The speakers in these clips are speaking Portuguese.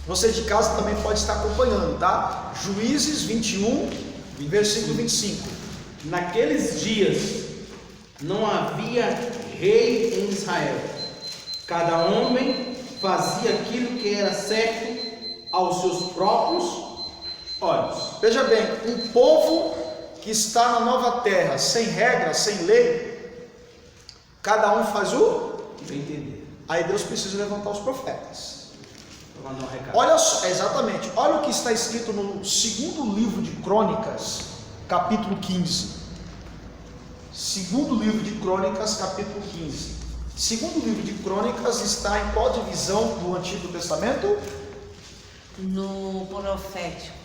Você de casa também pode estar acompanhando, tá? Juízes 21, versículo 25. Naqueles dias não havia rei em Israel. Cada homem fazia aquilo que era certo aos seus próprios olhos. Veja bem, um povo que está na nova terra, sem regras, sem lei, cada um faz o... Para entender. Aí Deus precisa levantar os profetas. Vou mandar um recado. Olha só, exatamente, olha o que está escrito no segundo livro de Crônicas, capítulo 15. Segundo livro de Crônicas, capítulo 15. Segundo livro de Crônicas está em qual divisão do Antigo Testamento? No profético.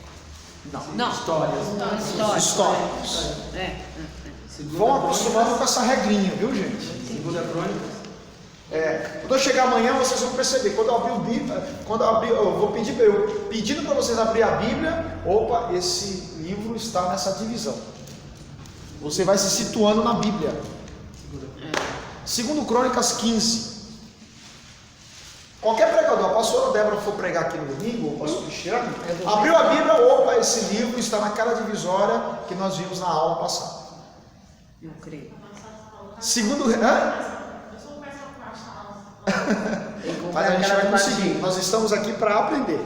Não. Históricos. Vão acostumando com essa regrinha, viu, gente? Segunda Crônicas. Quando eu chegar amanhã, vocês vão perceber. Quando eu abrir o Bíblia, eu vou pedir, pedindo para vocês abrir a Bíblia. Opa, esse livro está nessa divisão. Você vai se situando na Bíblia. Segundo Crônicas 15. Qualquer pregador, a pastora Débora for pregar aqui no domingo, o pastor Cristiano, abriu a Bíblia, opa, esse livro está naquela divisória que nós vimos na aula passada. Eu creio. Segundo... Mas a gente vai conseguir, nós estamos aqui para aprender.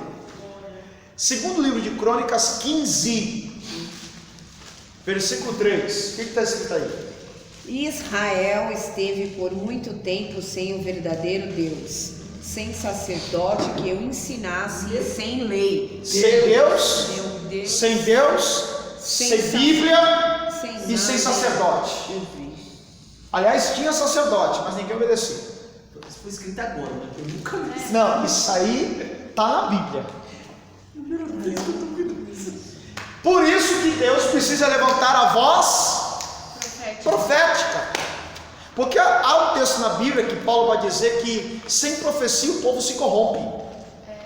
Segundo livro de Crônicas 15, versículo 3, o que está escrito aí? Israel esteve por muito tempo sem o verdadeiro Deus, sem sacerdote que o ensinasse, sem lei. Sem Deus, sem Bíblia e sem sacerdote. Aliás, tinha sacerdote, mas ninguém obedecia. Isso foi escrito agora, né? Eu nunca vi. Não, isso aí está na Bíblia. Por isso que Deus precisa levantar a voz profética. Porque há um texto na Bíblia que Paulo vai dizer que sem profecia o povo se corrompe. É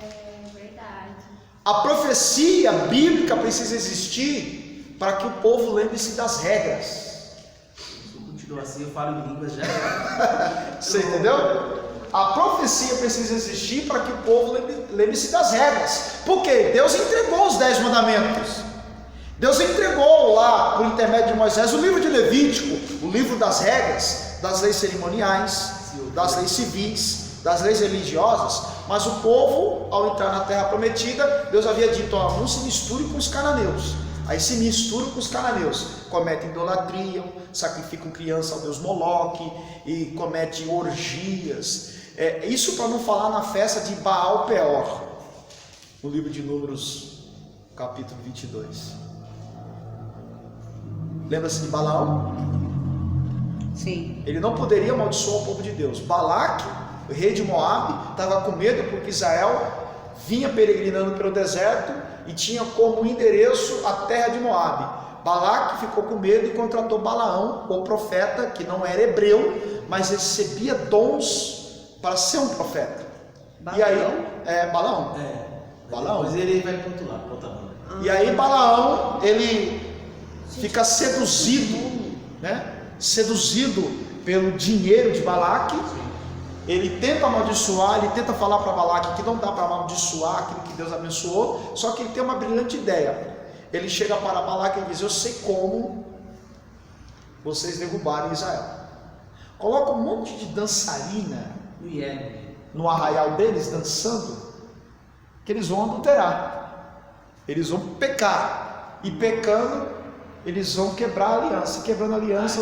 verdade. A profecia bíblica precisa existir para que o povo lembre-se das regras. Se eu continuar assim, eu falo em línguas já. Você entendeu? A profecia precisa existir para que o povo lembre-se das regras. Por quê? Deus entregou os 10 mandamentos. Deus entregou lá, por intermédio de Moisés, o livro de Levítico, o livro das regras, das leis cerimoniais, das leis civis, das leis religiosas. Mas o povo, ao entrar na terra prometida, Deus havia dito, ó, não se misture com os cananeus. Aí se misturam com os cananeus, cometem idolatria, sacrificam criança ao deus Moloque e cometem orgias. Isso para não falar na festa de Baal Peor, no livro de Números, capítulo 22. Lembra-se de Balaão? Sim. Ele não poderia amaldiçoar o povo de Deus. Balaque, o rei de Moabe, estava com medo porque Israel vinha peregrinando pelo deserto e tinha como endereço a terra de Moabe. Balaque ficou com medo e contratou Balaão, o profeta, que não era hebreu, mas recebia dons para ser um profeta. Balaão? E aí, Balaão. Balaão. Depois ele vai para outro lado, outra banda. E aí Balaão, ele fica seduzido, né? Seduzido pelo dinheiro de Balaque. Ele tenta amaldiçoar, ele tenta falar para Balaque que não dá para amaldiçoar aquilo que Deus abençoou, só que ele tem uma brilhante ideia. Ele chega para Balaque e diz, eu sei como vocês derrubarem Israel. Coloca um monte de dançarina no arraial deles, dançando, que eles vão adulterar, eles vão pecar, e pecando, eles vão quebrar a aliança. Quebrando a aliança,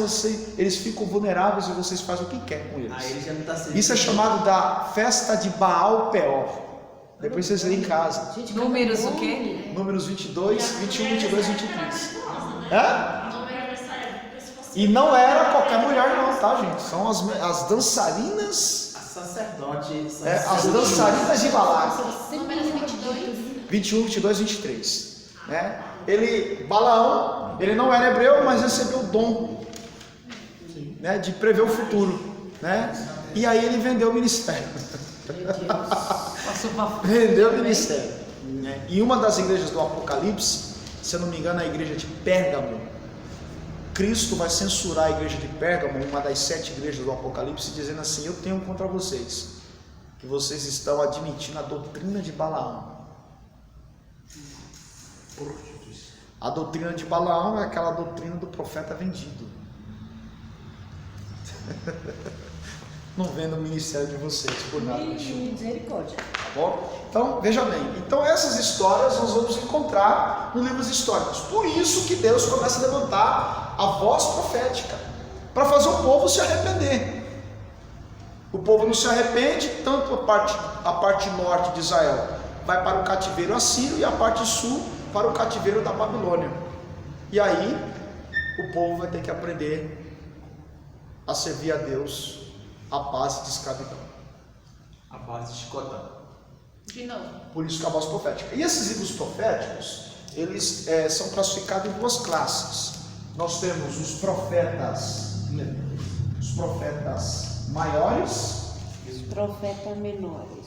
eles ficam vulneráveis e vocês fazem o que quer com eles. Ele já não tá sendo. Isso é chamado da festa de Baal Peor. Depois vocês leem em casa. Números o quê? Números 22, 21, 22, 23. E não era qualquer mulher não, tá, gente? São as dançarinas. Sacerdote. As dançarinas de Balaque. Números 22. 21, 22, 23. Né? Balaão, ele não era hebreu, mas recebeu o dom, né, de prever o futuro, né? E aí ele vendeu o ministério. Vendeu o ministério. Em uma das igrejas do Apocalipse, se eu não me engano, a igreja de Pérgamo, Cristo vai censurar a igreja de Pérgamo, uma das 7 igrejas do Apocalipse, dizendo assim: eu tenho contra vocês que vocês estão admitindo a doutrina de Balaão. A doutrina de Balaão é aquela doutrina do profeta vendido. Não vendo o ministério de vocês por nada. Misericórdia. Tá bom? Então, veja bem. Então, essas histórias nós vamos encontrar nos livros históricos. Por isso que Deus começa a levantar a voz profética, para fazer o povo se arrepender. O povo não se arrepende, tanto a parte norte de Israel vai para o cativeiro assírio e a parte sul para o cativeiro da Babilônia. E aí, o povo vai ter que aprender a servir a Deus à base de escravidão. A base de chicotão. De novo. Por isso que é a voz profética. E esses livros proféticos, eles são classificados em duas classes. Nós temos os profetas maiores Os profetas menores.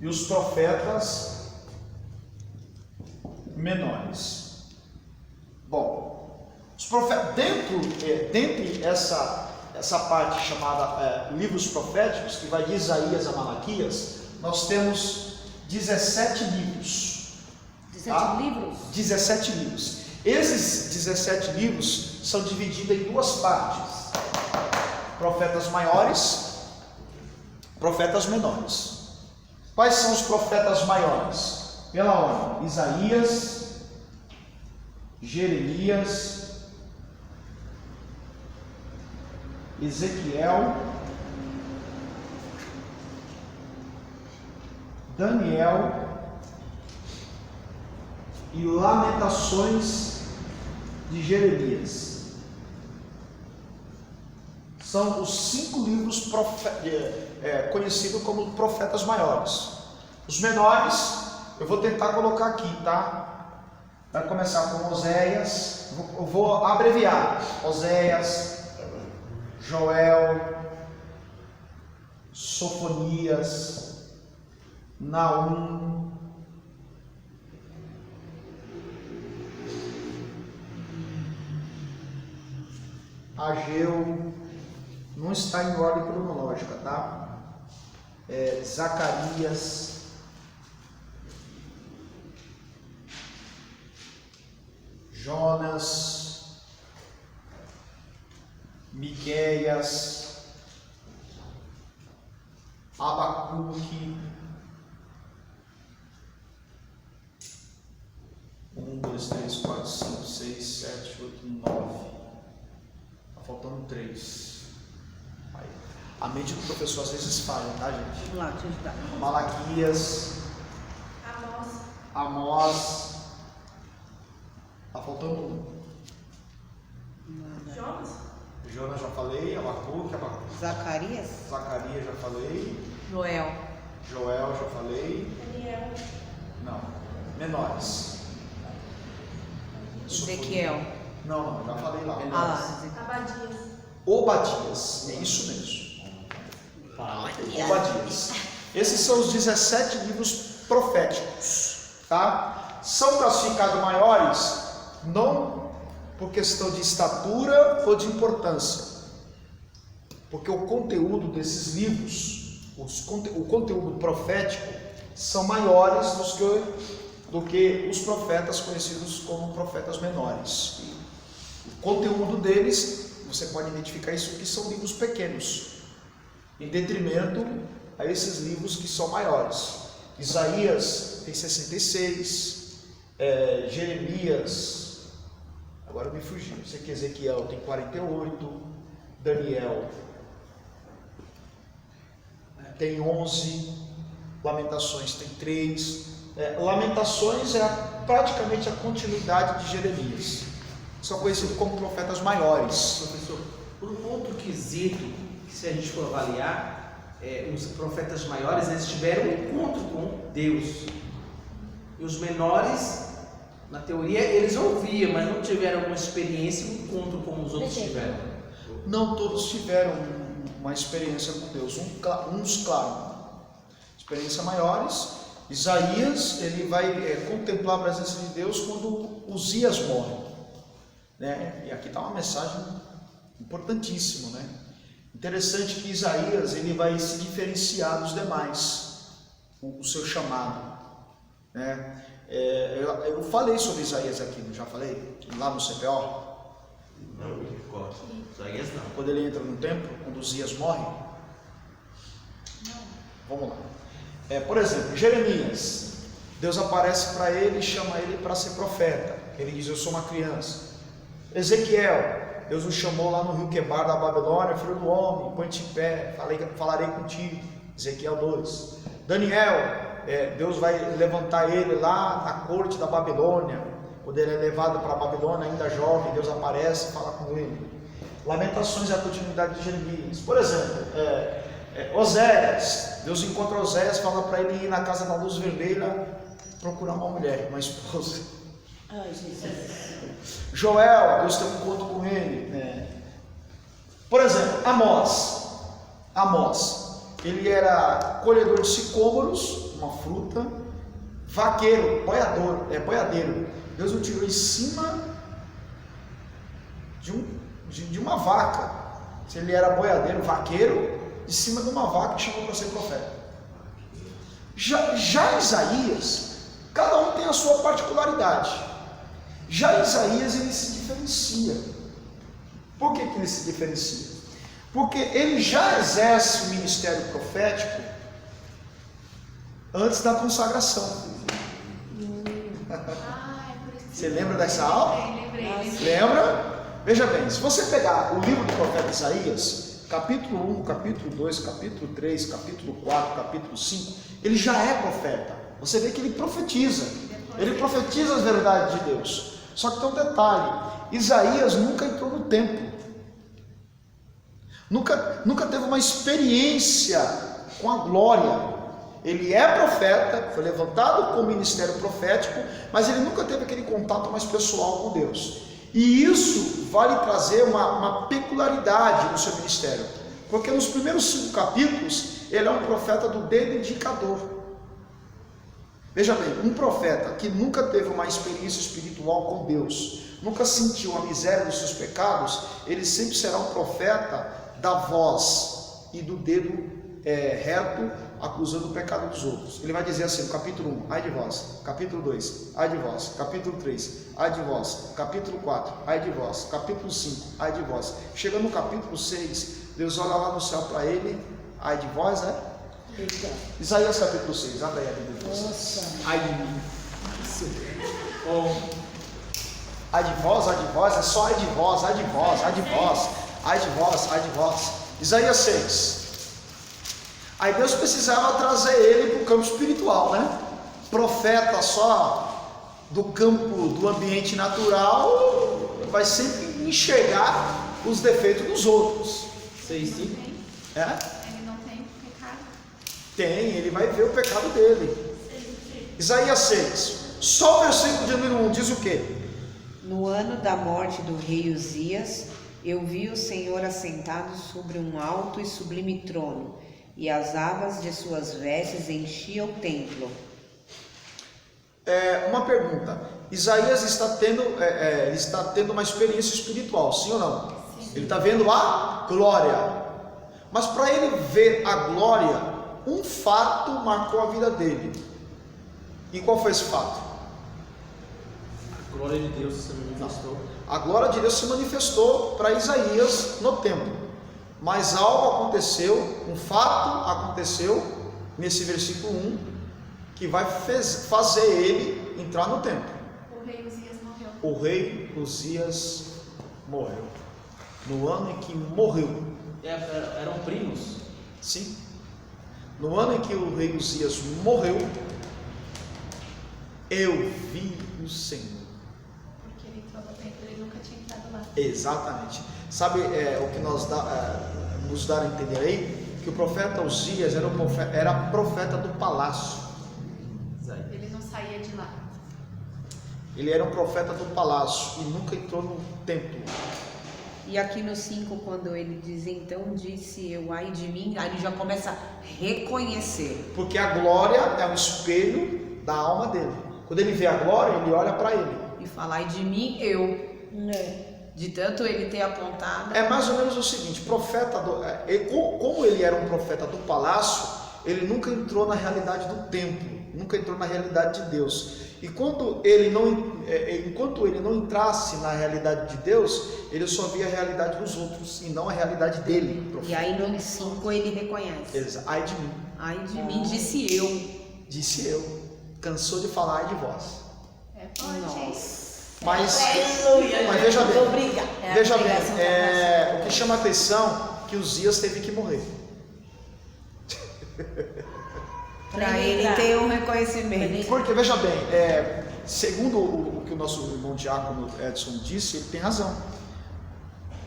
e os profetas menores. Bom, os profetas, dentre essa parte chamada livros proféticos, que vai de Isaías a Malaquias, nós temos 17 livros. 17 livros? 17 livros. Esses 17 livros são divididos em duas partes: profetas maiores, profetas menores. Quais são os profetas maiores? Pela ordem: Isaías, Jeremias, Ezequiel, Daniel e Lamentações de Jeremias. São os 5 livros conhecidos como profetas maiores. Os menores, eu vou tentar colocar aqui, tá? Vai começar com Oséias, eu vou abreviar: Oséias, Joel, Sofonias, Naum, Ageu, não está em ordem cronológica, tá? Zacarias, Jonas, Miqueias, Abacuque, 1, 2, 3, 4, 5, 6, 7, 8, 9. Está faltando 3. A mente do professor às vezes falha, tá, gente? Vamos lá, deixa eu ajudar. Malaquias, Amós. Está faltando 1. Jonas já falei, Abacuque, Zacarias? Zacarias já falei, Joel. Joel já falei. Daniel. Não, menores. Ezequiel. Não, já falei lá. Ah lá, Ezequiel. Abadias. Obadias, é isso mesmo. Obadias. Esses são os 17 livros proféticos, tá? São classificados maiores não por questão de estatura ou de importância, porque o conteúdo desses livros, o conteúdo profético, são maiores do que os profetas conhecidos como profetas menores. O conteúdo deles, você pode identificar isso, que são livros pequenos, em detrimento a esses livros que são maiores. Isaías tem 66, Jeremias, agora me fugiu, sei que Ezequiel tem 48, Daniel tem 11, Lamentações tem 3. Lamentações é praticamente a continuidade de Jeremias. São conhecidos como profetas maiores. Professor, por um outro quesito, que se a gente for avaliar, os profetas maiores, eles tiveram um encontro com Deus. E os menores, na teoria, eles ouviam, mas não tiveram uma experiência, um encontro como os outros tiveram. Não todos tiveram uma experiência com Deus. Uns, claro, experiência maiores. Isaías, ele vai contemplar a presença de Deus quando Uzias morre, né? E aqui está uma mensagem importantíssima, né? Interessante que Isaías, ele vai se diferenciar dos demais, o seu chamado, né? Eu falei sobre Isaías aqui, não já falei? Lá no CPO? Não me recordo. Isaías não. Quando ele entra no templo, quando Uzias morre? Vamos lá. Por exemplo, Jeremias, Deus aparece para ele e chama ele para ser profeta. Ele diz: eu sou uma criança. Ezequiel, Deus o chamou lá no rio Quebar da Babilônia: filho do homem, põe-te em pé, falarei contigo. Ezequiel 2. Daniel, Deus vai levantar ele lá na corte da Babilônia. Quando ele é levado para a Babilônia, ainda jovem, Deus aparece e fala com ele. Lamentações é a continuidade de Jeremias. Por exemplo, Oséias, Deus encontra Oséias, fala para ele ir na casa da luz vermelha procurar uma mulher, uma esposa. Ai, Jesus. Joel, Deus tem um encontro com ele. Por exemplo, Amós, ele era colhedor de sicômoros, uma fruta, vaqueiro, boiadeiro. Deus o tirou em cima de uma vaca. Se ele era boiadeiro, vaqueiro, de cima de uma vaca, e chamou para ser profeta. Já Isaías, cada um tem a sua particularidade. Já Isaías, ele se diferencia. Por que ele se diferencia? Porque ele já exerce o ministério profético antes da consagração. Você lembra dessa aula? Lembrei. Lembra? Veja bem, se você pegar o livro do profeta Isaías, capítulo 1, capítulo 2, capítulo 3, capítulo 4, capítulo 5, ele já é profeta. Você vê que ele profetiza as verdades de Deus. Só que tem um detalhe: Isaías nunca entrou no templo, nunca teve uma experiência com a glória. Ele é profeta, foi levantado com o ministério profético, mas ele nunca teve aquele contato mais pessoal com Deus. E isso vai lhe trazer uma peculiaridade no seu ministério, porque nos primeiros 5 capítulos ele é um profeta do dedo indicador. Veja bem, um profeta que nunca teve uma experiência espiritual com Deus, nunca sentiu a miséria dos seus pecados, ele sempre será um profeta da voz e do dedo reto, acusando o pecado dos outros. Ele vai dizer assim no capítulo 1, ai de vós; capítulo 2, ai de vós; capítulo 3, ai de vós; capítulo 4, ai de vós; capítulo 5, ai de vós. Chega no capítulo 6, Deus olha lá no céu para ele: ai de vós, né? Eita. Isaías capítulo 6, abre aí a Bíblia de vocês. Nossa. Ai de mim. Ai de vós, é só ai de vós, ai de vós, ai de vós, ai de vós, ai de vós. Isaías 6. Aí Deus precisava trazer ele para o campo espiritual, né? Profeta só do campo, do ambiente natural, vai sempre enxergar os defeitos dos outros. 6:5. Ele não tem pecado. Tem, ele vai ver o pecado dele. Isaías 6, só o versículo de número 1 diz o quê? No ano da morte do rei Uzias, eu vi o Senhor assentado sobre um alto e sublime trono, e as abas de suas vestes enchiam o templo. Uma pergunta: Isaías está tendo uma experiência espiritual, sim ou não? Sim. Ele está vendo a glória, mas para ele ver a glória, um fato marcou a vida dele. E qual foi esse fato? A glória de Deus se manifestou. A glória de Deus se manifestou para Isaías no templo, mas algo aconteceu, um fato aconteceu nesse versículo 1 que vai fazer ele entrar no templo. O rei Uzias morreu. O rei Uzias morreu. No ano em que morreu. Eram primos. Sim. No ano em que o rei Uzias morreu, eu vi o Senhor. Porque ele entrou no templo, ele nunca tinha entrado lá. Exatamente. Sabe o que nos dá a entender aí? Que o profeta Uzias era profeta do palácio. Ele não saía de lá. Ele era um profeta do palácio e nunca entrou no templo. E aqui no 5, quando ele diz, então disse eu, ai de mim, aí ele já começa a reconhecer. Porque a glória é um espelho da alma dele. Quando ele vê a glória, ele olha para ele. E fala, ai de mim, eu. De tanto ele ter apontado. É mais ou menos o seguinte: como ele era um profeta do palácio, ele nunca entrou na realidade do templo. nunca entrou na realidade de Deus. E enquanto ele não entrasse na realidade de Deus, ele só via a realidade dos outros e não a realidade dele. E aí no 5 ele reconhece. Ai de mim. Ai de mim, disse eu. Disse eu. Cansou de falar ai de vós. É forte. Nossa. Mas Aleluia. veja bem, Obrigada. veja bem, o que chama a atenção é que Uzias teve que morrer. Para ele ter um reconhecimento. Porque veja bem, segundo o que o nosso irmão diácono Edson disse, ele tem razão.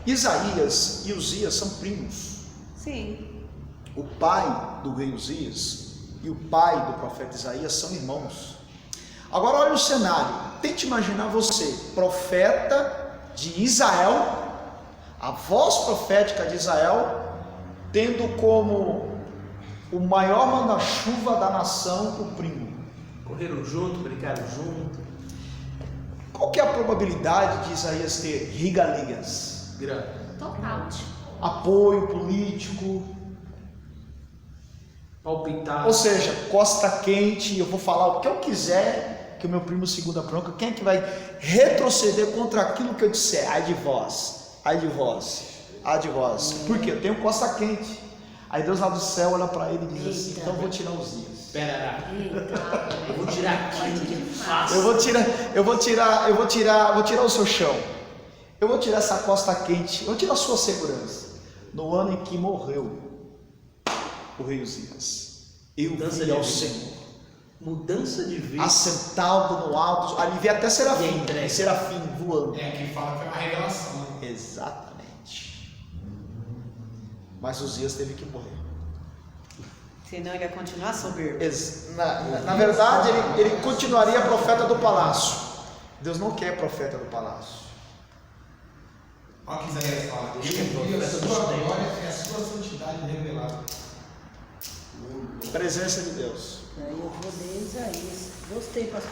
Isaías e Uzias são primos. Sim. O pai do rei Uzias e o pai do profeta Isaías são irmãos. Agora olha o cenário. Tente imaginar você, profeta de Israel, a voz profética de Israel, tendo como o maior manda-chuva da nação o primo. Correram junto, brincaram junto. Qual que é a probabilidade de Isaías ter regalias? Grande. Total. Apoio político, Palpitar. ou seja, costa quente, eu vou falar o que eu quiser, que o meu primo segunda bronca, quem é que vai retroceder contra aquilo que eu disser? Ai de vós, ai de vós, ai de vós. Por quê? Eu tenho costa quente. Aí Deus lá do céu olha para ele e diz assim: então eu vou tirar os dias. Espera, eu vou tirar aqui. Eu vou tirar o seu chão. Eu vou tirar essa costa quente. Eu vou tirar a sua segurança. No ano em que morreu o rei Uzias, eu vi ao Senhor Mudança de vida. assentado no alto. Ali vê até serafim voando. Aqui fala que é uma revelação. Exatamente. Mas Uzias teve que morrer. Senão ele ia continuar soberbo. Na verdade, ele continuaria profeta do palácio. Deus não quer profeta do palácio. Olha o que Isaías fala. Acho que é Eu vi a profeta sua dos tempos. glória e a sua santidade revelada. Presença de Deus. Eu vou ler Isaías. Gostei, pastor.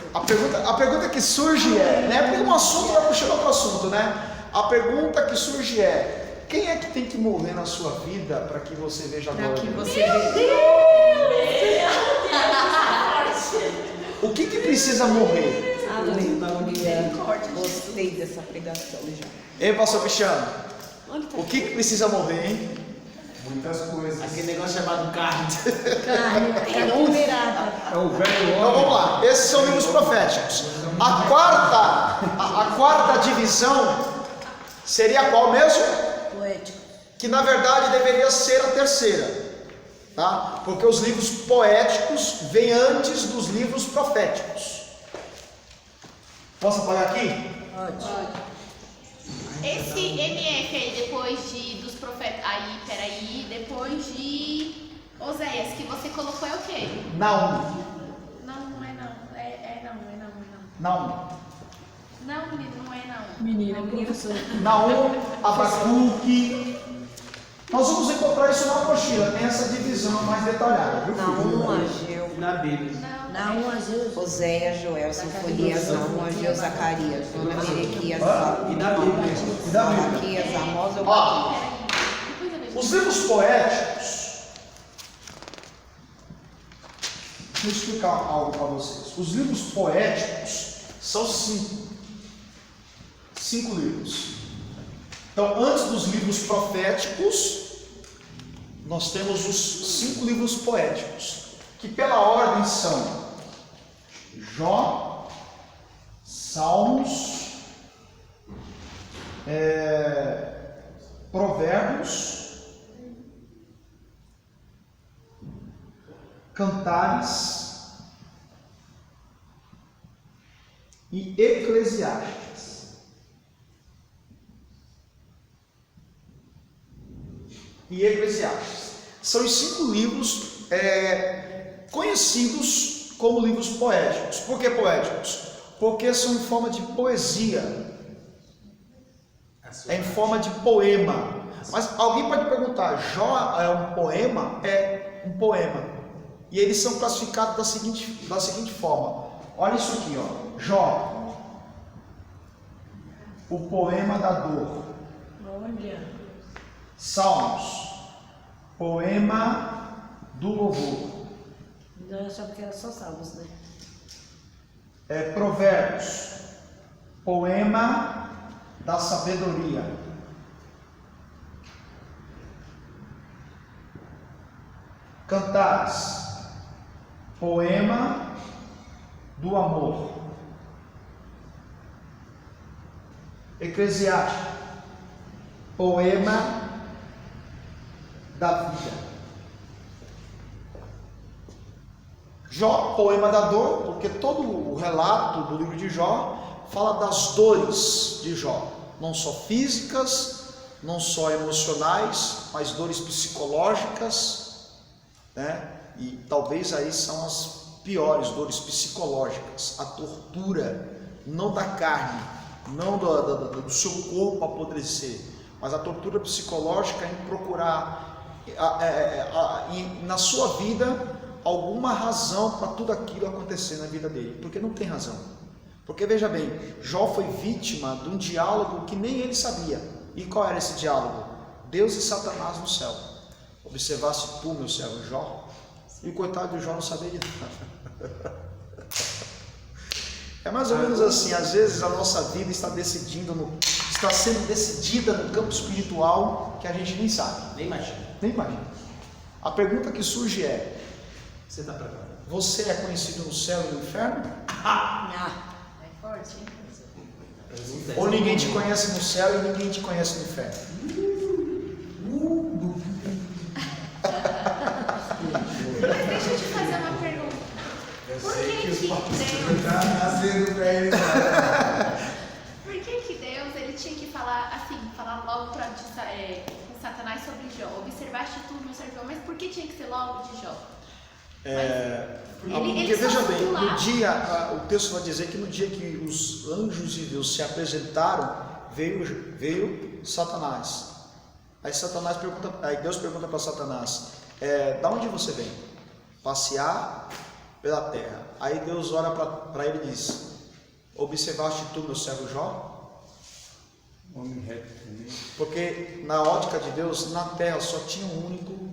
A pergunta que surge é, né? Porque um assunto vai puxando outro assunto, né? A pergunta que surge é: quem é que tem que morrer na sua vida para que você veja a glória Para que de Deus? você veja. O que precisa morrer? Aleluia. Gostei dessa pregação já. Ei, pastor Cristiano, o que precisa morrer, hein? Muitas coisas. Aquele negócio chamado carne. Carne, é numerada. É o velho Então vamos lá, esses são livros proféticos. A quarta divisão seria qual mesmo? Poético. Que na verdade deveria ser a terceira, tá? Porque os livros poéticos vêm antes dos livros proféticos. Posso apagar aqui? Pode. Esse MF aí, depois dos profetas. Aí, peraí. Depois de Oséias, que você colocou é o quê? Naum. Não é não. Naum. Não, menino, não é não. Menina, professor. Naum, Abacuque. Nós vamos encontrar isso na apostila, tem essa divisão mais detalhada, viu? Naum, Ageu, Na Bíblia. Não, às vezes. Oséias, Joel, Sofonias, Naum, Ageu, Zacarias, Dona Merequias, E na Bíblia. Malaquias, Amós, Ó, Obaquias. Depois eu vejo. os livros poéticos. Deixa eu explicar algo para vocês. Os livros poéticos são 5. 5 livros. Então, antes dos livros proféticos, nós temos os 5 livros poéticos, que pela ordem são Jó, Salmos, Provérbios, Cantares e Eclesiastes. São os 5 livros conhecidos como livros poéticos. Por que poéticos? Porque são em forma de poesia, em forma de poema. Mas alguém pode perguntar: Jó é um poema? É um poema. E eles são classificados da seguinte forma. Olha isso aqui, ó. Jó, o poema da dor. Olha. Salmos, poema do louvor. achava que era só Salmos, né? Provérbios, poema da sabedoria. Cantares, poema do amor. Eclesiastes, poema da vida. Jó, poema da dor, porque todo o relato do livro de Jó fala das dores de Jó, não só físicas, não só emocionais, mas dores psicológicas, né? E talvez aí são as piores dores psicológicas, a tortura, não da carne, não do seu corpo apodrecer, mas a tortura psicológica em procurar na sua vida alguma razão para tudo aquilo acontecer na vida dele, porque não tem razão. Porque veja bem, Jó foi vítima de um diálogo que nem ele sabia. E qual era esse diálogo? Deus e Satanás no céu. Observaste tu, meu servo Jó? E o coitado de Jó não sabia de nada. É mais ou menos assim, às vezes a nossa vida está sendo decidida no campo espiritual que a gente nem sabe. Nem imagina. Nem imagina. A pergunta que surge é: Você está preparado? você é conhecido no céu e no inferno? É forte, hein? Ou ninguém te conhece no céu e ninguém te conhece no inferno? Mas deixa eu te fazer uma pergunta. Por que Deus... Tá nascendo pra ele. Por que Deus ele tinha que falar assim, falar logo com Satanás sobre Jó? Observaste tu, meu servidor, mas por que tinha que ser logo de Jó? Porque veja bem, no dia, o texto vai dizer que no dia que os anjos de Deus se apresentaram, veio Satanás. Aí Deus pergunta para Satanás: da onde você vem? Passear pela terra. Aí Deus olha para ele e diz: observaste tu, meu servo Jó? Homem reto também. Porque na ótica de Deus, na terra só tinha um único,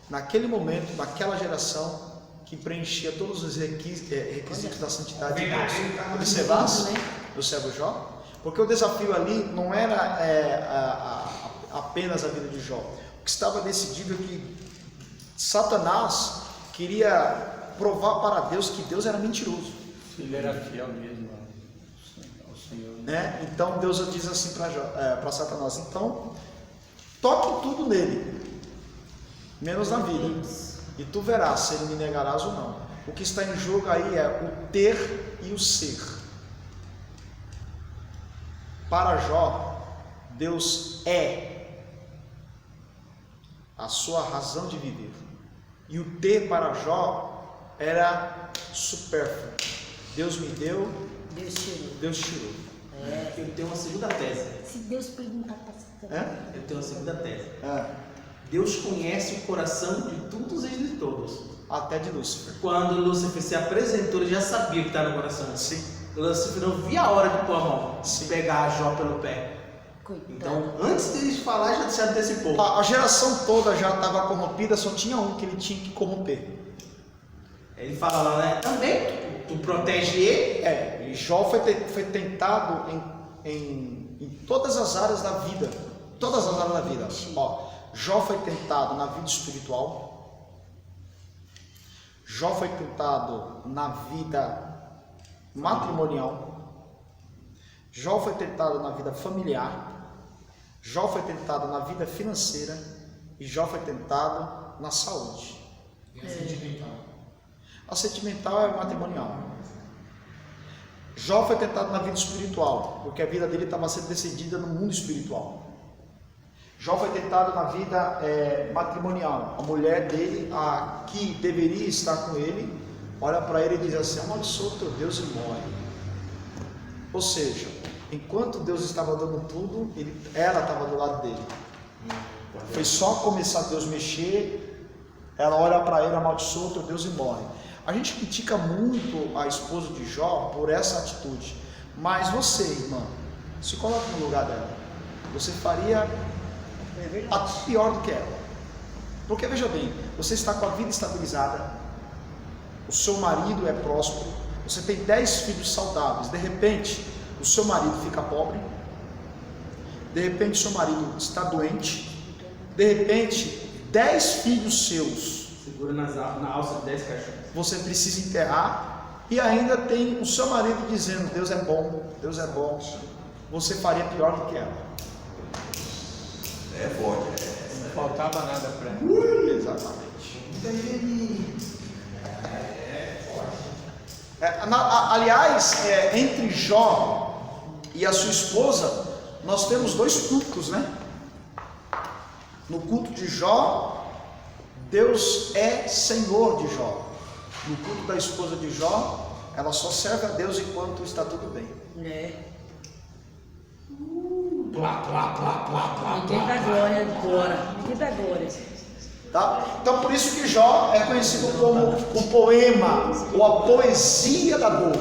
naquele momento, naquela geração, que preenchia todos os requisitos da santidade de Deus. Observasse o servo Jó? Porque o desafio ali não era apenas a vida de Jó. O que estava decidido é que Satanás queria provar para Deus que Deus era mentiroso. Ele era fiel mesmo ao Senhor. Né? Então Deus diz assim para Satanás: então toque tudo nele, menos na vida, e tu verás se ele me negarás ou não. O que está em jogo aí é o ter e o ser. Para Jó, Deus é a sua razão de viver, e o ter para Jó era supérfluo. Deus me deu, Deus tirou. Deus tirou. Eu tenho uma segunda tese. Se Deus perguntar para Satanás. Eu tenho uma segunda tese. É, Deus conhece o coração de todos e de todos. até de Lúcifer. Quando Lúcifer se apresentou, ele já sabia o que estava no coração. Sim. Lúcifer não via a hora de pôr a mão, Sim. pegar Jó pelo pé. Coitado. Então, antes deles falar, já se antecipou. A geração toda já estava corrompida, só tinha um que ele tinha que corromper. Ele fala lá, né? Também, tu protege ele. E Jó foi tentado em todas as áreas da vida. Todas as áreas da vida. Ó, Jó foi tentado na vida espiritual. Jó foi tentado na vida matrimonial. Jó foi tentado na vida familiar. Jó foi tentado na vida financeira. E Jó foi tentado na saúde. E a sentimental. A sentimental é matrimonial. Jó foi tentado na vida espiritual, porque a vida dele estava sendo decidida no mundo espiritual. Jó foi tentado na vida matrimonial. A mulher dele, a que deveria estar com ele, olha para ele e diz assim: amaldiçoa teu Deus e morre. Ou seja, enquanto Deus estava dando tudo, ela estava do lado dele. Foi só começar Deus mexer, ela olha para ele, amaldiçoa teu Deus e morre. A gente critica muito a esposa de Jó por essa atitude, mas você, irmã, se coloque no lugar dela. Você faria até pior do que ela. Porque veja bem, você está com a vida estabilizada, o seu marido é próspero, você tem 10 filhos saudáveis, de repente o seu marido fica pobre, de repente o seu marido está doente, de repente 10 filhos seus Segura na alça de 10 cachorros. você precisa enterrar, e ainda tem o seu marido dizendo: Deus é bom, Deus é bom, você faria pior do que ela. É forte. Não faltava nada para ela. Exatamente. Entre Jó e a sua esposa, nós temos 2 cultos, né? No culto de Jó, Deus é Senhor de Jó. No culto da esposa de Jó, ela só serve a Deus enquanto está tudo bem. Ninguém dá glória agora. Ninguém dá glória. Tá? Então por isso que Jó é conhecido como o poema ou a poesia da dor.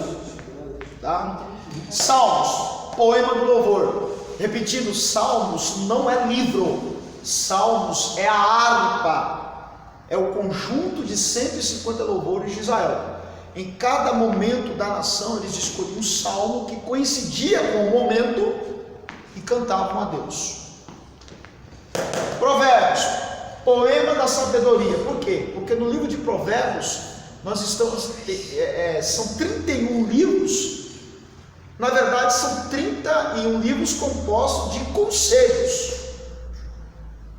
Tá? Salmos, poema do louvor. Repetindo, Salmos não é livro, Salmos é a harpa, é o conjunto de 150 louvores de Israel. Em cada momento da nação eles escolhiam um salmo que coincidia com o momento e cantavam a Deus. Provérbios, poema da sabedoria. Por quê? Porque no livro de Provérbios nós estamos, são 31 livros. Na verdade são 31 livros compostos de conselhos.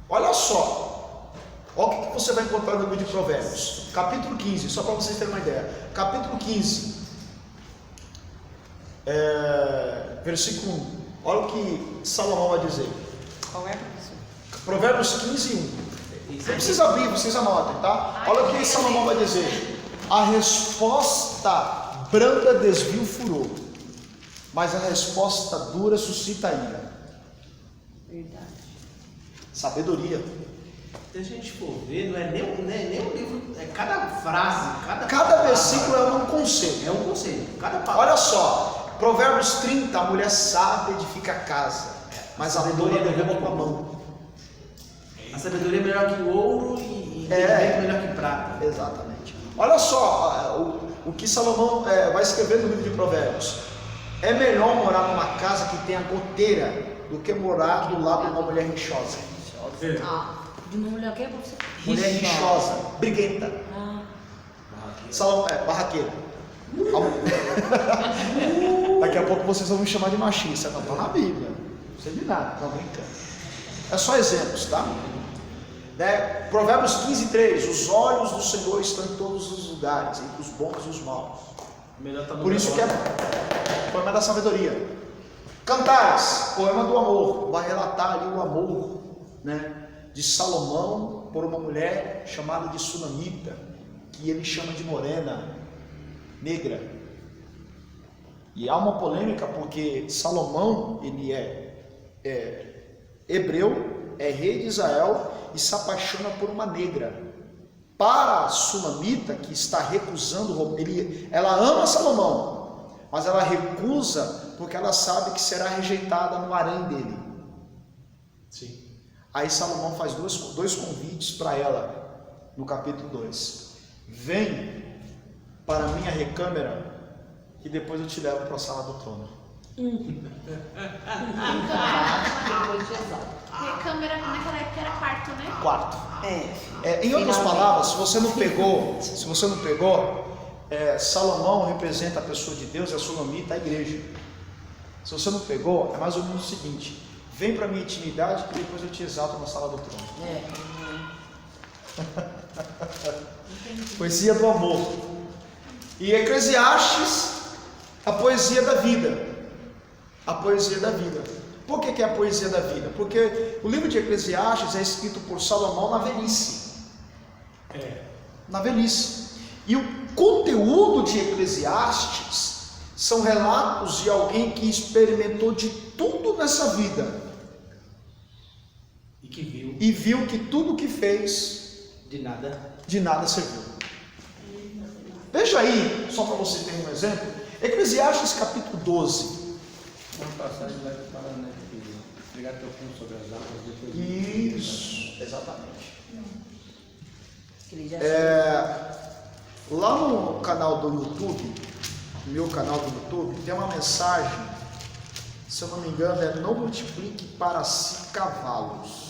Olha só, olha o que você vai encontrar no livro de Provérbios, capítulo 15, só para vocês terem uma ideia. Capítulo 15, versículo 1. Olha o que Salomão vai dizer. Qual é, professor? Provérbios 15, 1. Não precisa abrir, vocês anotem, tá? Olha o que Salomão vai dizer. A resposta branda desvia o furor, mas a resposta dura suscita ira. Verdade. Sabedoria. Se a gente for ver, não é nem um livro, é cada frase, Cada versículo é um conselho. é um conselho. Cada palavra. Olha só, Provérbios 30, a mulher sábia edifica a casa, mas a tola derruba com a mão. A sabedoria é melhor que o ouro e É. é melhor que prata. Exatamente. Olha só o que Salomão vai escrever no livro de Provérbios. É melhor morar numa casa que tenha goteira do que morar do lado de uma mulher rixosa. De uma mulher o quê, professor? Mulher rixosa, briguenta. Salomão, barraqueira. Daqui a pouco vocês vão me chamar de machista. Não, estou na Bíblia. Não sei de nada, não brincando. É só exemplos, tá? Né? Provérbios 15, 3. Os olhos do Senhor estão em todos os lugares, entre os bons e os maus. Melhor tá no Por isso que negócio. é poema da sabedoria. Cantares, poema do amor. Vai relatar ali o amor, né, de Salomão por uma mulher chamada de Sunamita, que ele chama de morena, negra. E há uma polêmica porque Salomão, ele é hebreu, é rei de Israel e se apaixona por uma negra. Para a Sunamita, que está recusando, ela ama Salomão, mas ela recusa porque ela sabe que será rejeitada no harém dele. Sim. Aí Salomão faz dois convites para ela no capítulo 2. Vem para a minha recâmara e depois eu te levo para a sala do trono. Recâmara naquela época era quarto, né? Quarto. É. Em outras Finalmente. palavras, se você não pegou, Salomão representa a pessoa de Deus e a Sunamita a igreja. Se você não pegou, é mais ou menos o seguinte: vem para a minha intimidade e depois eu te exalto na sala do trono. Poesia do amor. E Eclesiastes, a poesia da vida. A poesia da vida. Por que é a poesia da vida? Porque o livro de Eclesiastes é escrito por Salomão na velhice. Na velhice. E o conteúdo de Eclesiastes são relatos de alguém que experimentou de tudo nessa vida E que viu e viu que tudo que fez de nada. de nada serviu. Veja aí, só para você ter um exemplo, Eclesiastes capítulo 12. Uma passagem vai falando, né? Que pegar teu punho sobre as águas depois. Isso, exatamente. Que ele já Lá no canal do YouTube, no meu canal do YouTube, tem uma mensagem, se eu não me engano, é não multiplique para si cavalos.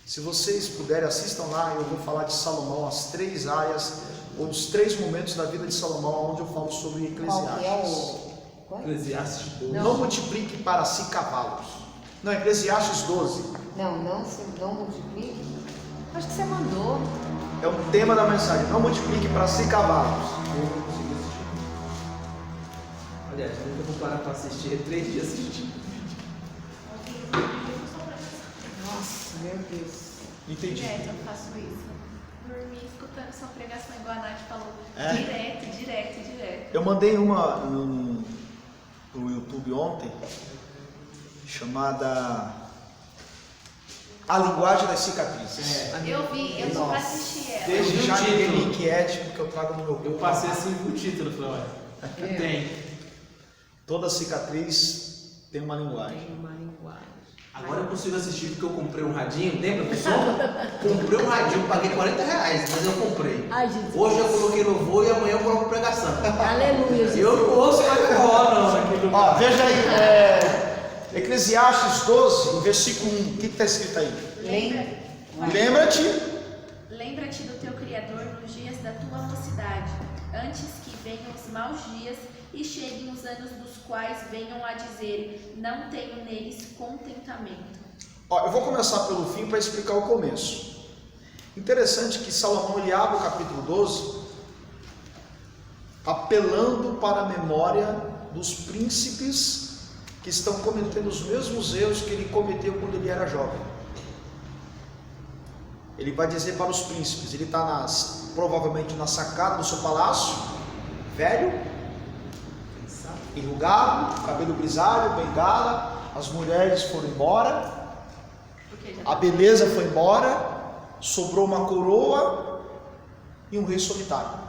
Se vocês puderem, assistam lá, eu vou falar de Salomão, as 3 áreas, ou os 3 momentos da vida de Salomão, onde eu falo sobre Qual que é Eclesiastes. o... Qual? Eclesiastes 12. Não multiplique para si cavalos. Não, Eclesiastes 12. Não multiplique. Acho que você mandou. É um tema da mensagem. Não multiplique para si cavalos. Aliás, nunca vou parar para assistir, 3 dias assistindo. Nossa, meu Deus. Entendi. Direto eu faço isso. Dormi escutando sua pregação, igual a Nath falou. É? Direto. Eu mandei uma no YouTube ontem, chamada A Linguagem das Cicatrizes. Eu vi, eu só assisti ela. Desde já Eu vi o ninguém título. me inquiete, porque eu trago no meu Eu corpo. passei assim o título, falei, olha, tem. Toda cicatriz tem uma linguagem. Tem uma linguagem. Agora eu consigo assistir porque eu comprei um radinho, lembra do som? Comprei um radinho, paguei R$40, mas eu comprei. Ai, Jesus. Hoje eu coloquei louvor e amanhã eu coloco pregação. Aleluia, Jesus. Eu não ouço mais forró, não. Aqui no... Ó, veja aí, Eclesiastes 12, versículo 1. O que está escrito aí? Lembra-te do teu Criador nos dias da tua mocidade, antes que venham os maus dias e cheguem os anos dos quais venham a dizer, não tenho neles contentamento. Ó, eu vou começar pelo fim para explicar o começo. Interessante que Salomão ele abre o capítulo 12 apelando para a memória dos príncipes que estão cometendo os mesmos erros que ele cometeu quando ele era jovem. Ele vai dizer para os príncipes, ele está provavelmente na sacada do seu palácio, velho, enrugado, cabelo grisalho, bengala, as mulheres foram embora, a beleza foi embora, sobrou uma coroa e um rei solitário.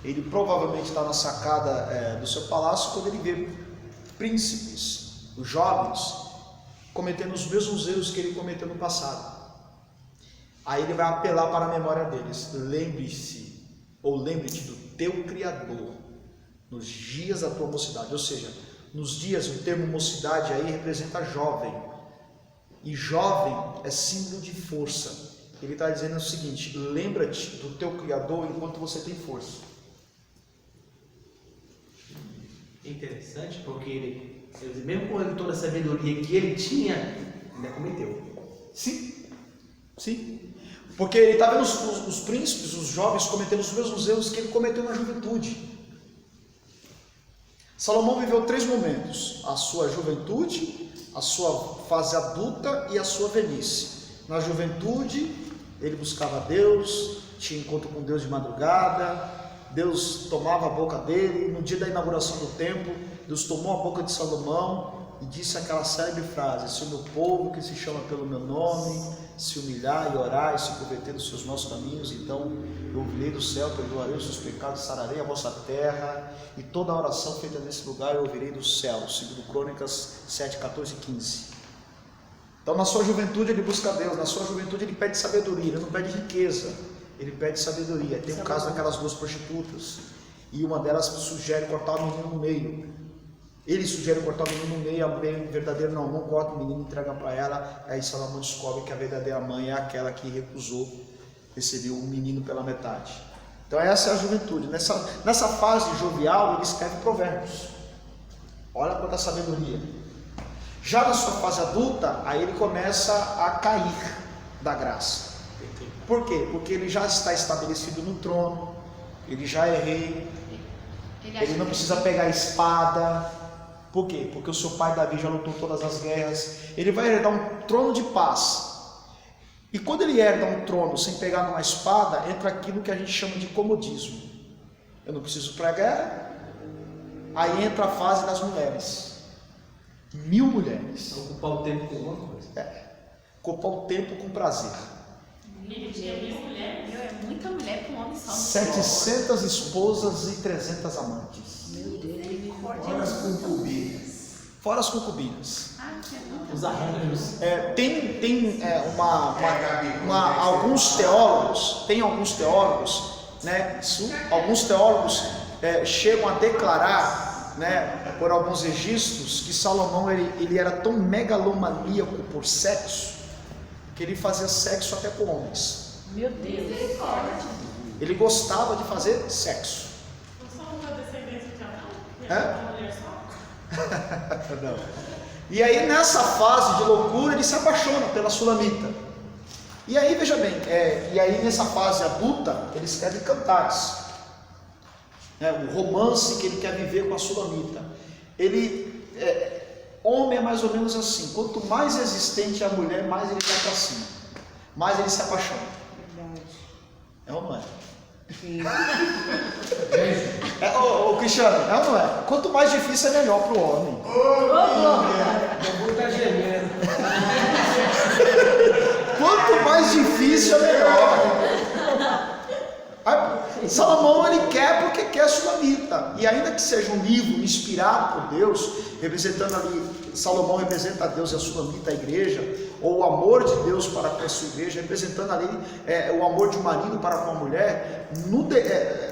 Ele provavelmente está na sacada do seu palácio quando ele vê príncipes, os jovens, cometendo os mesmos erros que ele cometeu no passado. Aí ele vai apelar para a memória deles. Lembre-se, ou lembre-te do teu Criador nos dias da tua mocidade. Ou seja, nos dias, o termo mocidade aí representa jovem. E jovem é símbolo de força. Ele está dizendo o seguinte: lembra-te do teu Criador enquanto você tem força. Interessante, porque ele, mesmo com toda a sabedoria que ele tinha, ainda cometeu. Sim. Porque ele está vendo os príncipes, os jovens, cometendo os mesmos erros que ele cometeu na juventude. Salomão viveu 3 momentos: a sua juventude, a sua fase adulta e a sua velhice. Na juventude, ele buscava Deus, tinha encontro com Deus de madrugada, Deus tomava a boca dele. No dia da inauguração do templo, Deus tomou a boca de Salomão e disse aquela célebre frase: se o meu povo, que se chama pelo meu nome, se humilhar e orar e se converter dos seus maus caminhos, então eu ouvirei do céu, perdoarei os seus pecados, sararei a vossa terra, e toda a oração feita nesse lugar eu ouvirei do céu. Segundo Crônicas 7, 14 e 15. Então na sua juventude ele busca Deus, na sua juventude ele pede sabedoria, ele não pede riqueza, ele pede sabedoria. Tem um caso daquelas 2 prostitutas, e uma delas sugere cortar o menino no meio. Ele sugere cortar o menino no meio, a mãe verdadeira não corta o menino, entrega para ela. Aí Salomão descobre que a verdadeira mãe é aquela que recusou receber o menino pela metade. Então essa é a juventude. Nessa fase jovial ele escreve provérbios. Olha quanta sabedoria. Já na sua fase adulta, aí ele começa a cair da graça. Por quê? Porque ele já está estabelecido no trono, ele já é rei, ele não precisa pegar a espada. Por quê? Porque o seu pai Davi já lutou todas as guerras. Ele vai herdar um trono de paz. E quando ele herda um trono sem pegar numa espada, entra aquilo que a gente chama de comodismo. Eu não preciso para a guerra. Aí entra a fase das mulheres. 1000 mulheres. Ocupar o tempo com alguma coisa. Ocupar o tempo com prazer. É muita mulher para um homem só. 700 esposas e 300 amantes. Meu Deus. Fora as concubinas. Fora as concubinas. Ah, que é muito. Os arranjos. Tem alguns teólogos, né? Alguns teólogos chegam a declarar, né, por alguns registros, que Salomão ele era tão megalomaníaco por sexo que ele fazia sexo até com homens. Meu Deus. Ele gostava de fazer sexo. Não somos a descendência de Adão? É? Mulher só? Não. E aí nessa fase de loucura ele se apaixona pela Sulamita. E aí veja bem, e aí nessa fase adulta ele escreve Cantares, o romance que ele quer viver com a Sulamita. Homem é mais ou menos assim, quanto mais resistente a mulher, mais ele vai para cima, mais ele se apaixona. Verdade. É ou não é? Sim. Ô Cristiano, é ou não é? Quanto mais difícil é melhor para o homem. O mundo tá gemendo. Quanto mais difícil é melhor. Salomão ele quer porque quer Sulamita. E ainda que seja um livro inspirado por Deus, representando ali, Salomão representa a Deus e a Sulamita, a igreja, ou o amor de Deus para com a sua igreja, representando ali o amor de um marido para com a mulher.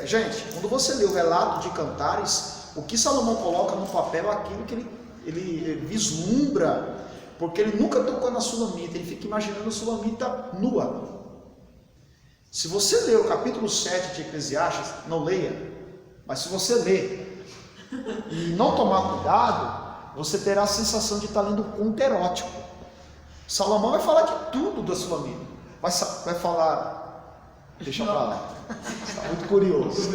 Gente, quando você lê o relato de Cantares, o que Salomão coloca no papel é aquilo que ele vislumbra, porque ele nunca tocou na Sulamita, ele fica imaginando a Sulamita nua. Se você ler o capítulo 7 de Eclesiastes, não leia, mas se você ler e não tomar cuidado, você terá a sensação de estar lendo um conto erótico. Salomão vai falar de tudo da Sulamita, vai falar, deixa pra lá, está muito curioso.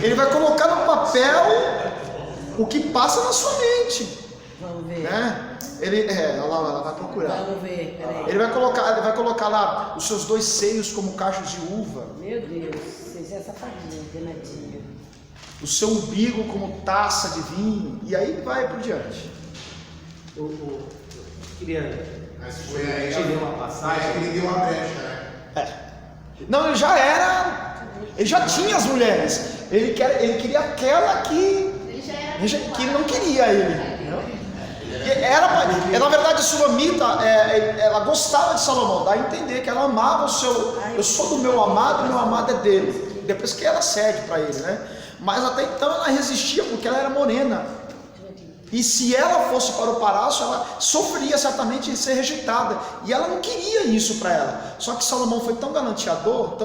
Ele vai colocar no papel o que passa na sua mente. Vamos ver. Né? Ela vai procurar. Vamos ver, peraí. Ele vai colocar lá os seus 2 seios como cachos de uva, Meu Deus, vocês é safadinha, danadinha. o seu umbigo como taça de vinho, e aí vai por diante. Queria Mas foi aí te ler uma passagem. que ele deu uma brecha, né? Não, ele já tinha as mulheres, ele queria aquela que ele não queria ele. Na verdade, a Sulamita, ela gostava de Salomão, dá a entender que ela amava eu sou do meu amado é dele. Depois que ela cede para ele, né? Mas até então ela resistia porque ela era morena. E se ela fosse para o palácio, ela sofreria certamente de ser rejeitada. E ela não queria isso para ela. Só que Salomão foi tão galanteador,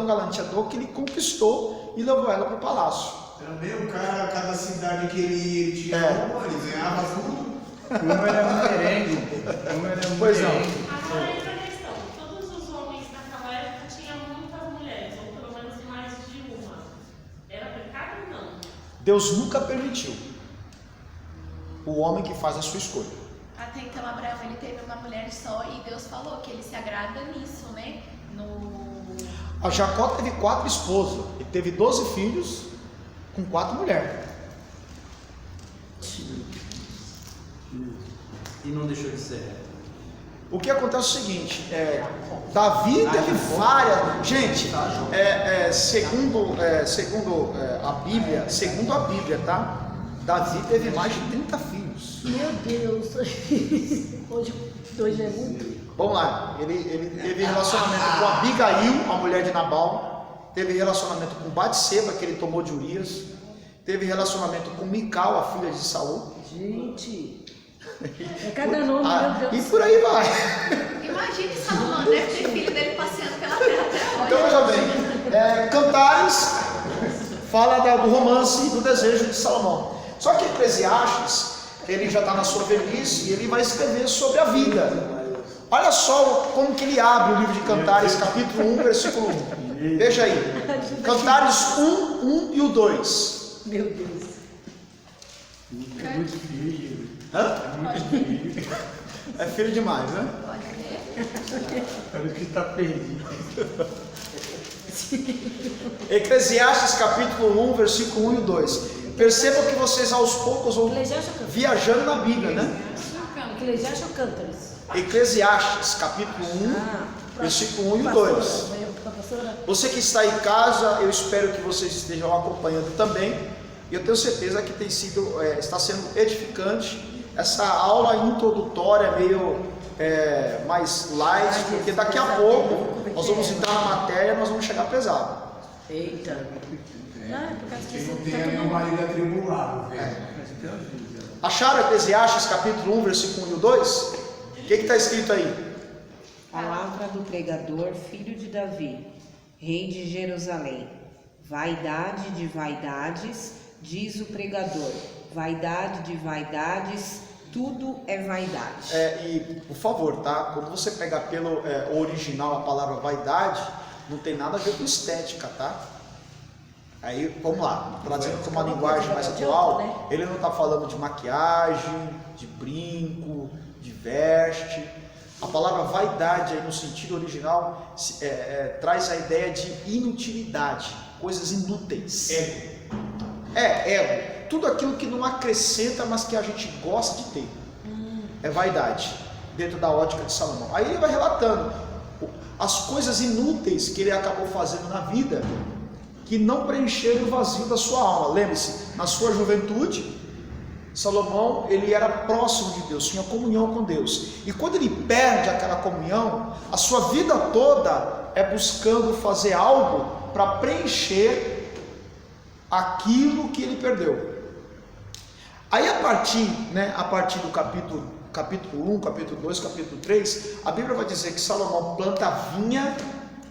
que ele conquistou e levou ela para o palácio. Era bem o cara, cada cidade que ele tinha uma, ele ganhava tudo. Como era mulherengo. Pois não. Agora entra a questão. Todos os homens naquela época tinham muitas mulheres, ou pelo menos mais de uma. Era pecado ou não? Deus nunca permitiu o homem que faz a sua escolha. Até então Abraão ele teve uma mulher só e Deus falou que ele se agrada nisso, né? A Jacó teve 4 esposas e teve 12 filhos com 4 mulheres. E não deixou de ser. O que acontece é o seguinte, Davi teve várias. Gente, segundo a Bíblia, tá? Davi teve mais de 30 filhos. Meu Deus. Hoje é muito. Vamos lá, ele teve relacionamento com Abigail, a mulher de Nabal, teve relacionamento com Batseba, que ele tomou de Urias, teve relacionamento com Mical, a filha de Saul. Gente. É cada nome, meu Deus. E por aí vai. Imagine Salomão, deve ter filho dele passeando pela terra até hoje. Então veja bem, Cantares fala do romance e do desejo de Salomão. Só que Eclesiastes, ele já está na sua velhice e ele vai escrever sobre a vida. Olha só como que ele abre o livro de Cantares, capítulo 1, versículo 1. Veja aí, Cantares 1 e o 2. Meu Deus. É muito filho. É filho demais, né? Pode ver. Parece que está perdido. Eclesiastes capítulo 1, versículo 1 e 2. Percebam que vocês aos poucos vão viajando na Bíblia, né? Eclesiastes ou Cântaros? Eclesiastes capítulo 1, versículo 1 e 2. Você que está em casa, eu espero que vocês estejam acompanhando também. E eu tenho certeza que está sendo edificante essa aula introdutória é meio mais light, porque daqui a pouco nós vamos entrar na matéria e nós vamos chegar pesado. Eita. Não, é por causa Que que não você tenha tá nenhum todo marido atribulado, velho. Acharam Eclesiastes capítulo 1, versículo 1 e 2? O que está escrito aí? Palavra do pregador, filho de Davi, rei de Jerusalém. Vaidade de vaidades, diz o pregador. Vaidade de vaidades, tudo é vaidade. E por favor, tá? Quando você pegar pelo original a palavra vaidade, não tem nada a ver com estética, tá? Aí, vamos lá, trazendo para uma linguagem mais atual, ele não está falando de maquiagem, de brinco, de veste. A palavra vaidade, aí, no sentido original, traz a ideia de inutilidade, coisas inúteis. Ego. Tudo aquilo que não acrescenta, mas que a gente gosta de ter. É vaidade, dentro da ótica de Salomão. Aí ele vai relatando as coisas inúteis que ele acabou fazendo na vida, que não preencheram o vazio da sua alma. Lembre-se, na sua juventude, Salomão, ele era próximo de Deus, tinha comunhão com Deus. E quando ele perde aquela comunhão, a sua vida toda é buscando fazer algo para preencher aquilo que ele perdeu. Aí a partir do capítulo 1, capítulo 2, capítulo 3, a Bíblia vai dizer que Salomão planta vinha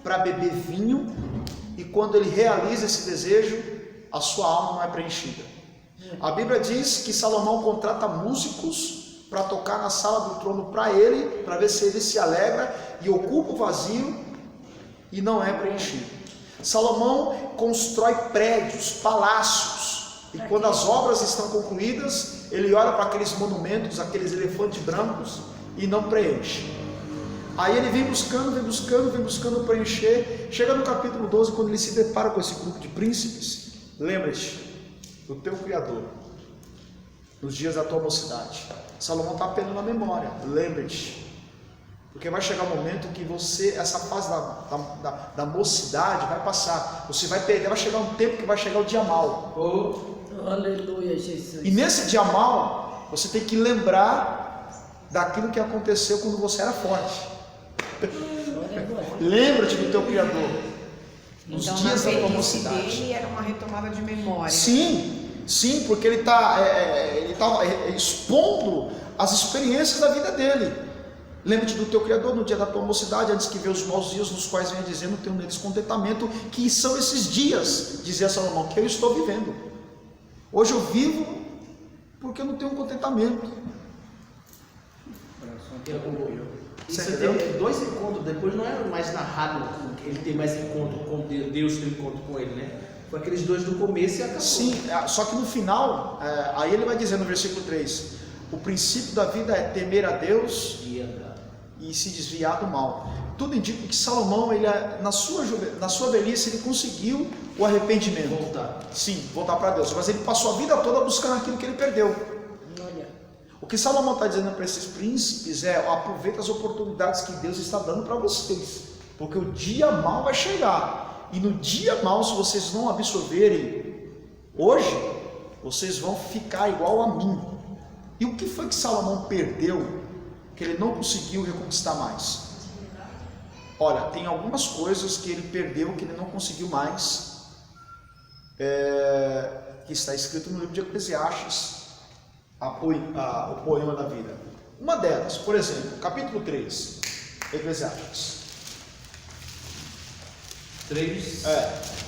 para beber vinho, e quando ele realiza esse desejo, a sua alma não é preenchida. A Bíblia diz que Salomão contrata músicos para tocar na sala do trono para ele, para ver se ele se alegra e ocupa o vazio e não é preenchido. Salomão constrói prédios, palácios, e quando as obras estão concluídas, ele olha para aqueles monumentos, aqueles elefantes brancos e não preenche. Aí ele vem buscando preencher. Chega no capítulo 12, quando ele se depara com esse grupo de príncipes, lembra-te do teu Criador, nos dias da tua mocidade. Salomão está apelando à memória, lembre-te, porque vai chegar um momento que essa fase da mocidade vai passar, você vai perder, vai chegar um tempo que vai chegar o dia mau. Aleluia, Jesus. E nesse dia mau, você tem que lembrar daquilo que aconteceu quando você era forte. Lembra-te do teu Criador nos Então, dias da tua velhice mocidade. dele era uma retomada de memória. Sim, porque ele está expondo as experiências da vida dele. Lembra-te do teu Criador no dia da tua mocidade, antes que veja os maus dias, nos quais venha dizendo, tenho neles contentamento, que são esses dias, dizia Salomão, que eu estou vivendo. Hoje eu vivo porque eu não tenho contentamento. Isso Você tem dois encontros, depois não é mais narrado, ele tem mais encontro com Deus, tem encontro com ele, né? Foi aqueles dois do começo e acabou. Sim, só que no final, aí ele vai dizer no versículo 3, o princípio da vida é temer a Deus e se desviar do mal. Tudo indica que Salomão, ele, na sua velhice, ele conseguiu o arrependimento. Voltar para Deus, mas ele passou a vida toda buscando aquilo que ele perdeu. O que Salomão está dizendo para esses príncipes aproveita as oportunidades que Deus está dando para vocês, porque o dia mau vai chegar, e no dia mau, se vocês não absorverem hoje, vocês vão ficar igual a mim. E o que foi que Salomão perdeu, que ele não conseguiu reconquistar mais? Olha, tem algumas coisas que ele perdeu, que ele não conseguiu mais, que está escrito no livro de Eclesiastes, o poema da vida. Uma delas, por exemplo, capítulo 3, Eclesiastes 3.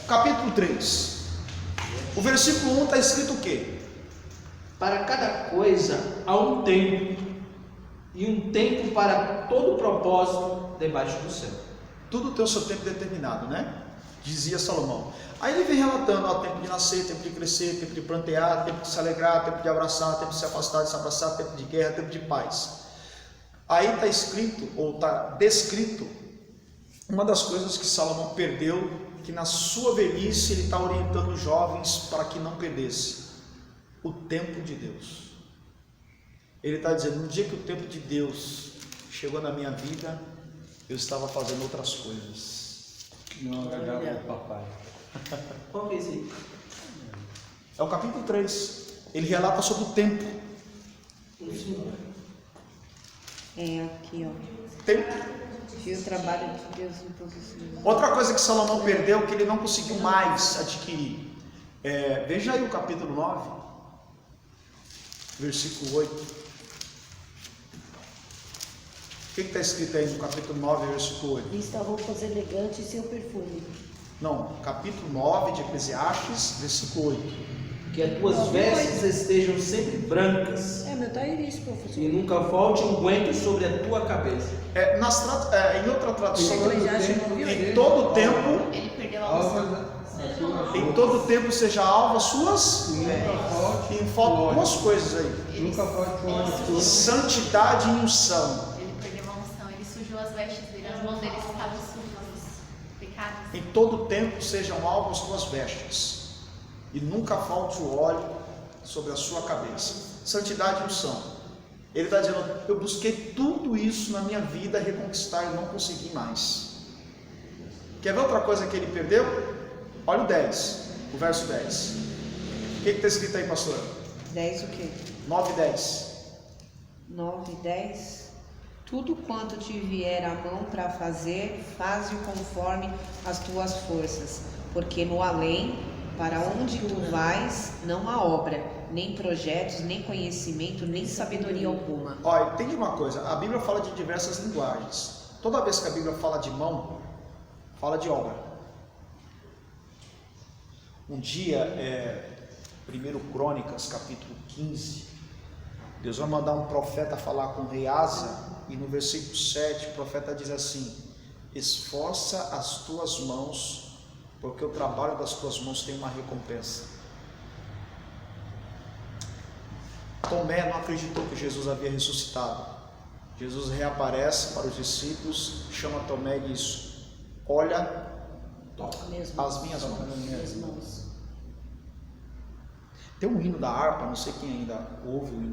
Capítulo 3, o versículo 1 está escrito o quê? Para cada coisa há um tempo, e um tempo para todo propósito debaixo do céu. Tudo tem o seu tempo determinado, né? Dizia Salomão. Aí ele vem relatando, tempo de nascer, tempo de crescer, tempo de plantear, tempo de se alegrar, tempo de abraçar, tempo de se afastar, de se abraçar, tempo de guerra, tempo de paz. Aí está escrito, ou está descrito, uma das coisas que Salomão perdeu, que na sua velhice ele está orientando os jovens para que não perdesse: o tempo de Deus. Ele está dizendo, no dia que o tempo de Deus chegou na minha vida, eu estava fazendo outras coisas. Não agradava o papai. Qual que é esse aí? É o capítulo 3. Ele relata sobre o tempo. É aqui, ó. Tem Viu o trabalho de Deus em todos os lugares. outra coisa que Salomão perdeu, que ele não conseguiu mais adquirir. Veja aí o capítulo 9, versículo 8. O que está escrito aí no capítulo 9, versículo 8? Vista roupas elegantes e seu perfume. Não, capítulo 9 de Eclesiastes, versículo 8. Que as tuas vestes estejam sempre brancas Meu, tá aí isso, professor. e nunca falte unguento sobre a tua cabeça. Em outra tradução, Eclesiastes não viu? em todo tempo, Ele perdeu a unção. em todo tempo seja alva as suas. E faltam duas coisas aí: Nunca falte um ano todo. santidade e unção. Ele perdeu a unção, ele sujou as vestes dele, as mãos dele estavam sujas, pecados. Em todo tempo sejam alvas as tuas vestes, e nunca falte o óleo sobre a sua cabeça. Santidade e unção. Ele está dizendo: eu busquei tudo isso na minha vida reconquistar e não consegui mais. Quer ver outra coisa que ele perdeu? Olha o 10, o verso 10. O que está escrito aí, pastor? 10 o quê? 9 e 10. 9, 10. Tudo quanto te vier à mão para fazer, faze-o conforme as tuas forças, porque no além, para onde tu vais, não há obra, nem projetos, nem conhecimento, nem sabedoria alguma. Olha, entende uma coisa, a Bíblia fala de diversas linguagens. Toda vez que a Bíblia fala de mão, fala de obra. Um dia, 1 Crônicas, capítulo 15, Deus vai mandar um profeta falar com o rei Asa, e no versículo 7 o profeta diz assim: esforça as tuas mãos, porque o trabalho das tuas mãos tem uma recompensa. Tomé não acreditou que Jesus havia ressuscitado. Jesus reaparece para os discípulos, chama Tomé e diz: olha as minhas mãos. Tem um hino da harpa, não sei quem ainda ouve o hino